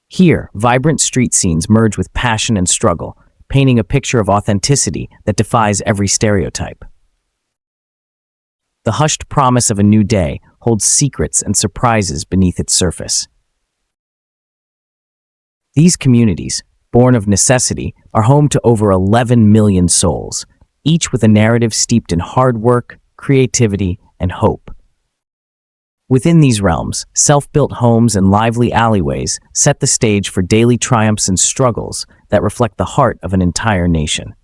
Here, vibrant street scenes merge with passion and struggle, painting a picture of authenticity that defies every stereotype. The hushed promise of a new day holds secrets and surprises beneath its surface. These communities, born of necessity, are home to over 11 million souls, each with a narrative steeped in hard work, creativity, and hope. Within these realms, self-built homes and lively alleyways set the stage for daily triumphs and struggles that reflect the heart of an entire nation.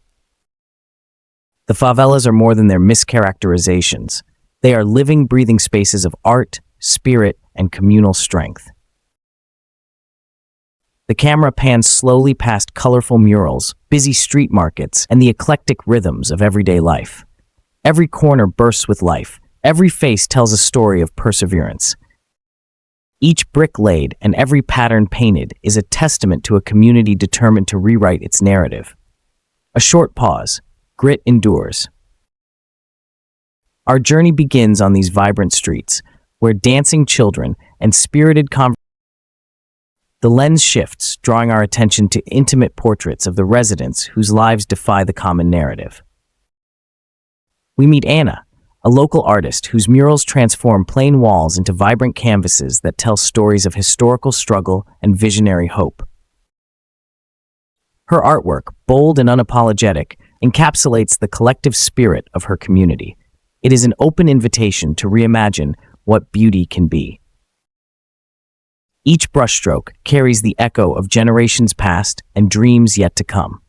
The favelas are more than their mischaracterizations. They are living, breathing spaces of art, spirit, and communal strength. The camera pans slowly past colorful murals, busy street markets, and the eclectic rhythms of everyday life. Every corner bursts with life. Every face tells a story of perseverance. Each brick laid and every pattern painted is a testament to a community determined to rewrite its narrative. A short pause. Grit endures. Our journey begins on these vibrant streets, where dancing children and spirited The lens shifts, drawing our attention to intimate portraits of the residents whose lives defy the common narrative. We meet Anna, a local artist whose murals transform plain walls into vibrant canvases that tell stories of historical struggle and visionary hope. Her artwork, bold and unapologetic, encapsulates the collective spirit of her community. It is an open invitation to reimagine what beauty can be. Each brushstroke carries the echo of generations past and dreams yet to come.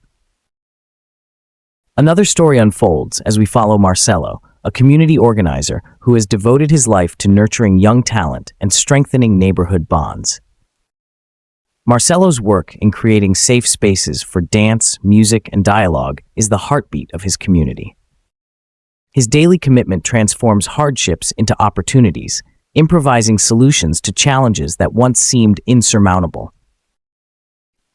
Another story unfolds as we follow Marcelo, a community organizer who has devoted his life to nurturing young talent and strengthening neighborhood bonds. Marcelo's work in creating safe spaces for dance, music, and dialogue is the heartbeat of his community. His daily commitment transforms hardships into opportunities, improvising solutions to challenges that once seemed insurmountable.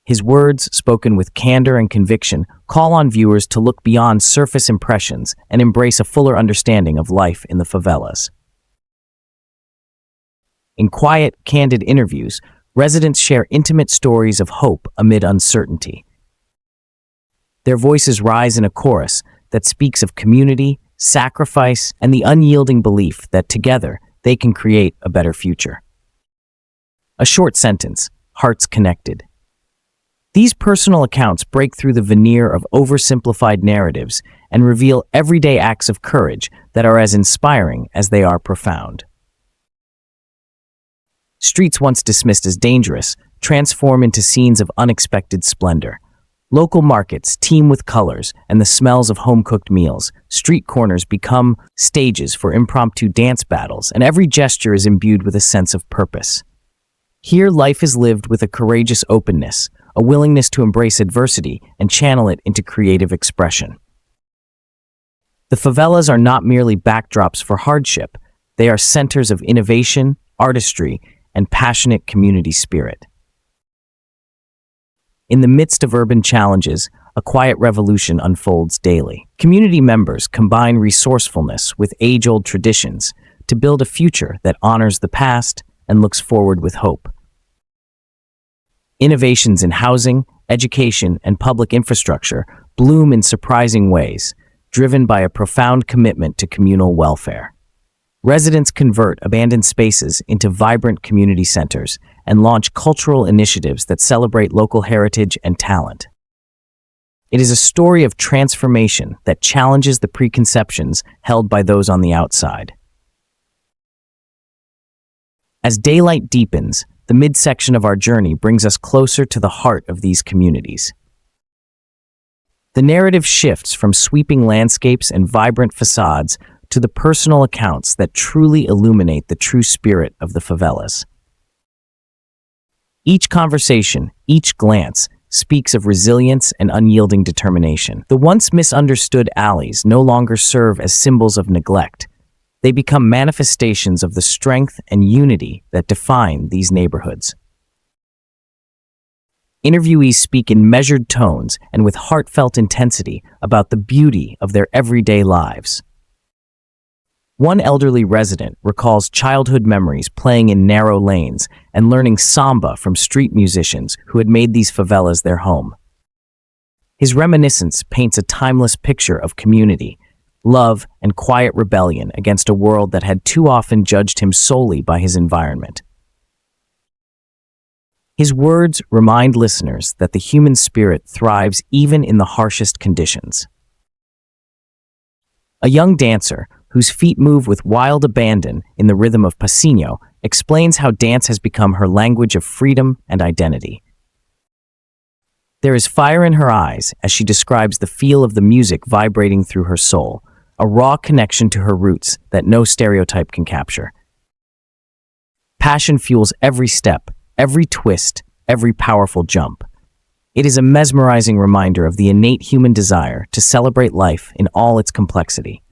His words, spoken with candor and conviction, call on viewers to look beyond surface impressions and embrace a fuller understanding of life in the favelas. In quiet, candid interviews, residents share intimate stories of hope amid uncertainty. Their voices rise in a chorus that speaks of community, sacrifice, and the unyielding belief that together they can create a better future. A short sentence, hearts connected. These personal accounts break through the veneer of oversimplified narratives and reveal everyday acts of courage that are as inspiring as they are profound. Streets once dismissed as dangerous transform into scenes of unexpected splendor. Local markets teem with colors and the smells of home-cooked meals. Street corners become stages for impromptu dance battles, and every gesture is imbued with a sense of purpose. Here, life is lived with a courageous openness, a willingness to embrace adversity and channel it into creative expression. The favelas are not merely backdrops for hardship, they are centers of innovation, artistry, and passionate community spirit. In the midst of urban challenges, a quiet revolution unfolds daily. Community members combine resourcefulness with age-old traditions to build a future that honors the past and looks forward with hope. Innovations in housing, education, and public infrastructure bloom in surprising ways, driven by a profound commitment to communal welfare. Residents convert abandoned spaces into vibrant community centers and launch cultural initiatives that celebrate local heritage and talent. It is a story of transformation that challenges the preconceptions held by those on the outside. As daylight deepens, the midsection of our journey brings us closer to the heart of these communities. The narrative shifts from sweeping landscapes and vibrant facades to the personal accounts that truly illuminate the true spirit of the favelas. Each conversation, each glance, speaks of resilience and unyielding determination. The once misunderstood alleys no longer serve as symbols of neglect. They become manifestations of the strength and unity that define these neighborhoods. Interviewees speak in measured tones and with heartfelt intensity about the beauty of their everyday lives. One elderly resident recalls childhood memories playing in narrow lanes and learning samba from street musicians who had made these favelas their home. His reminiscence paints a timeless picture of community, love, and quiet rebellion against a world that had too often judged him solely by his environment. His words remind listeners that the human spirit thrives even in the harshest conditions. A young dancer, whose feet move with wild abandon in the rhythm of passinho, explains how dance has become her language of freedom and identity. There is fire in her eyes as she describes the feel of the music vibrating through her soul, a raw connection to her roots that no stereotype can capture. Passion fuels every step, every twist, every powerful jump. It is a mesmerizing reminder of the innate human desire to celebrate life in all its complexity.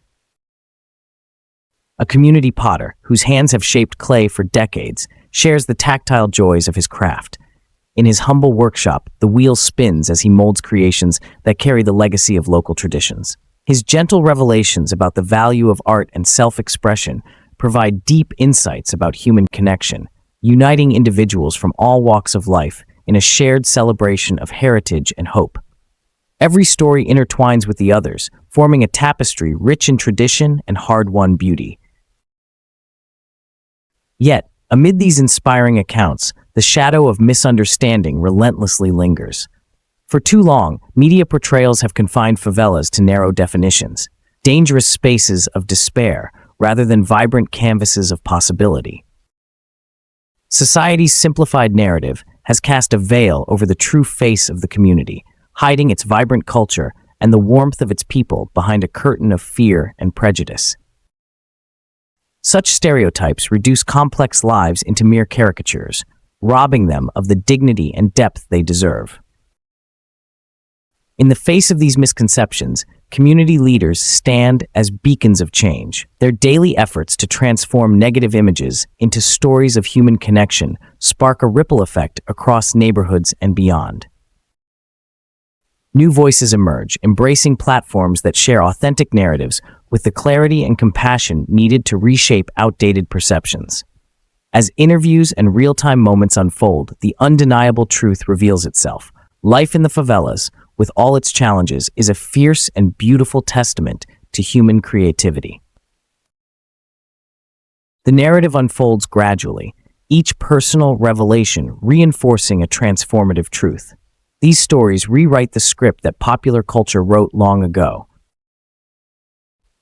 A community potter, whose hands have shaped clay for decades, shares the tactile joys of his craft. In his humble workshop, the wheel spins as he molds creations that carry the legacy of local traditions. His gentle revelations about the value of art and self-expression provide deep insights about human connection, uniting individuals from all walks of life in a shared celebration of heritage and hope. Every story intertwines with the others, forming a tapestry rich in tradition and hard-won beauty. Yet, amid these inspiring accounts, the shadow of misunderstanding relentlessly lingers. For too long, media portrayals have confined favelas to narrow definitions, dangerous spaces of despair rather than vibrant canvases of possibility. Society's simplified narrative has cast a veil over the true face of the community, hiding its vibrant culture and the warmth of its people behind a curtain of fear and prejudice. Such stereotypes reduce complex lives into mere caricatures, robbing them of the dignity and depth they deserve. In the face of these misconceptions, community leaders stand as beacons of change. Their daily efforts to transform negative images into stories of human connection spark a ripple effect across neighborhoods and beyond. New voices emerge, embracing platforms that share authentic narratives with the clarity and compassion needed to reshape outdated perceptions. As interviews and real-time moments unfold, the undeniable truth reveals itself. Life in the favelas, with all its challenges, is a fierce and beautiful testament to human creativity. The narrative unfolds gradually, each personal revelation reinforcing a transformative truth. These stories rewrite the script that popular culture wrote long ago.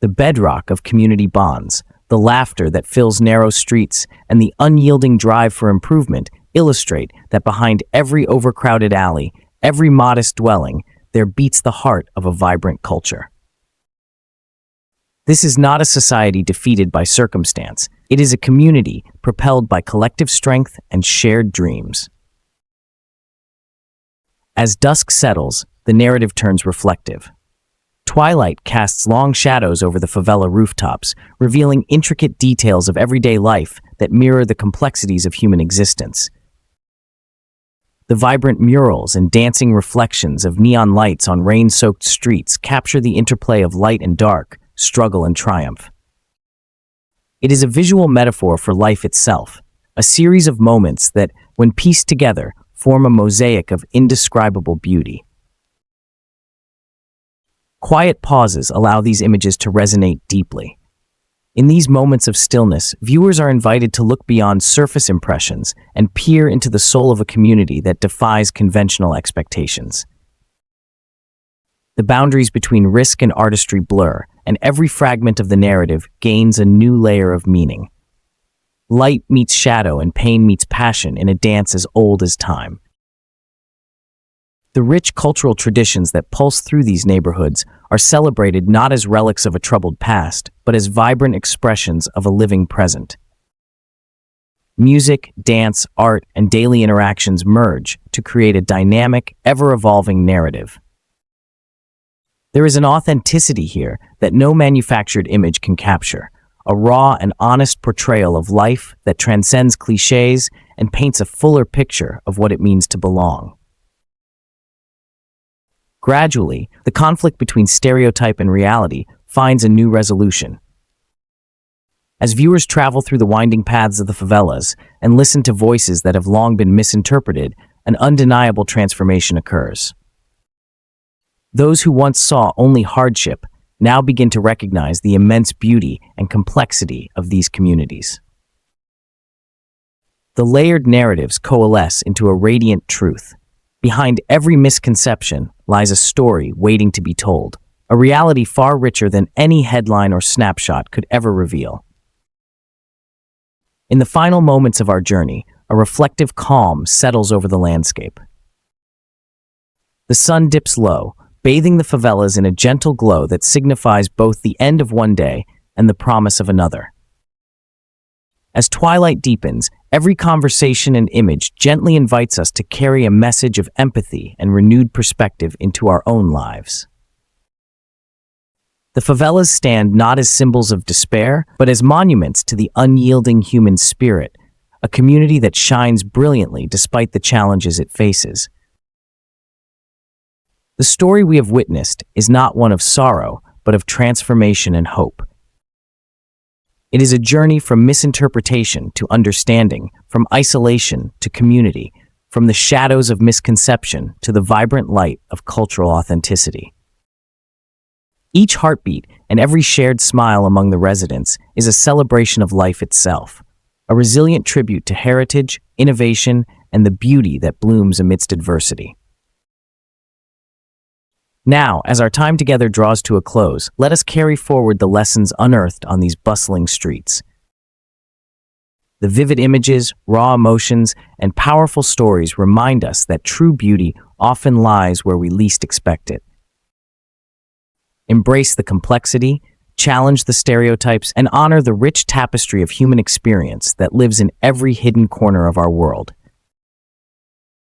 The bedrock of community bonds, the laughter that fills narrow streets, and the unyielding drive for improvement illustrate that behind every overcrowded alley, every modest dwelling, there beats the heart of a vibrant culture. This is not a society defeated by circumstance. It is a community propelled by collective strength and shared dreams. As dusk settles, the narrative turns reflective. Twilight casts long shadows over the favela rooftops, revealing intricate details of everyday life that mirror the complexities of human existence. The vibrant murals and dancing reflections of neon lights on rain-soaked streets capture the interplay of light and dark, struggle and triumph. It is a visual metaphor for life itself, a series of moments that, when pieced together, form a mosaic of indescribable beauty. Quiet pauses allow these images to resonate deeply. In these moments of stillness, viewers are invited to look beyond surface impressions and peer into the soul of a community that defies conventional expectations. The boundaries between risk and artistry blur, and every fragment of the narrative gains a new layer of meaning. Light meets shadow and pain meets passion in a dance as old as time. The rich cultural traditions that pulse through these neighborhoods are celebrated not as relics of a troubled past, but as vibrant expressions of a living present. Music, dance, art, and daily interactions merge to create a dynamic, ever-evolving narrative. There is an authenticity here that no manufactured image can capture, a raw and honest portrayal of life that transcends cliches and paints a fuller picture of what it means to belong. Gradually, the conflict between stereotype and reality finds a new resolution. As viewers travel through the winding paths of the favelas and listen to voices that have long been misinterpreted, an undeniable transformation occurs. Those who once saw only hardship now begin to recognize the immense beauty and complexity of these communities. The layered narratives coalesce into a radiant truth. Behind every misconception lies a story waiting to be told, a reality far richer than any headline or snapshot could ever reveal. In the final moments of our journey, a reflective calm settles over the landscape. The sun dips low, bathing the favelas in a gentle glow that signifies both the end of one day and the promise of another. As twilight deepens, every conversation and image gently invites us to carry a message of empathy and renewed perspective into our own lives. The favelas stand not as symbols of despair, but as monuments to the unyielding human spirit, a community that shines brilliantly despite the challenges it faces. The story we have witnessed is not one of sorrow, but of transformation and hope. It is a journey from misinterpretation to understanding, from isolation to community, from the shadows of misconception to the vibrant light of cultural authenticity. Each heartbeat and every shared smile among the residents is a celebration of life itself, a resilient tribute to heritage, innovation, and the beauty that blooms amidst adversity. Now, as our time together draws to a close, let us carry forward the lessons unearthed on these bustling streets. The vivid images, raw emotions, and powerful stories remind us that true beauty often lies where we least expect it. Embrace the complexity, challenge the stereotypes, and honor the rich tapestry of human experience that lives in every hidden corner of our world.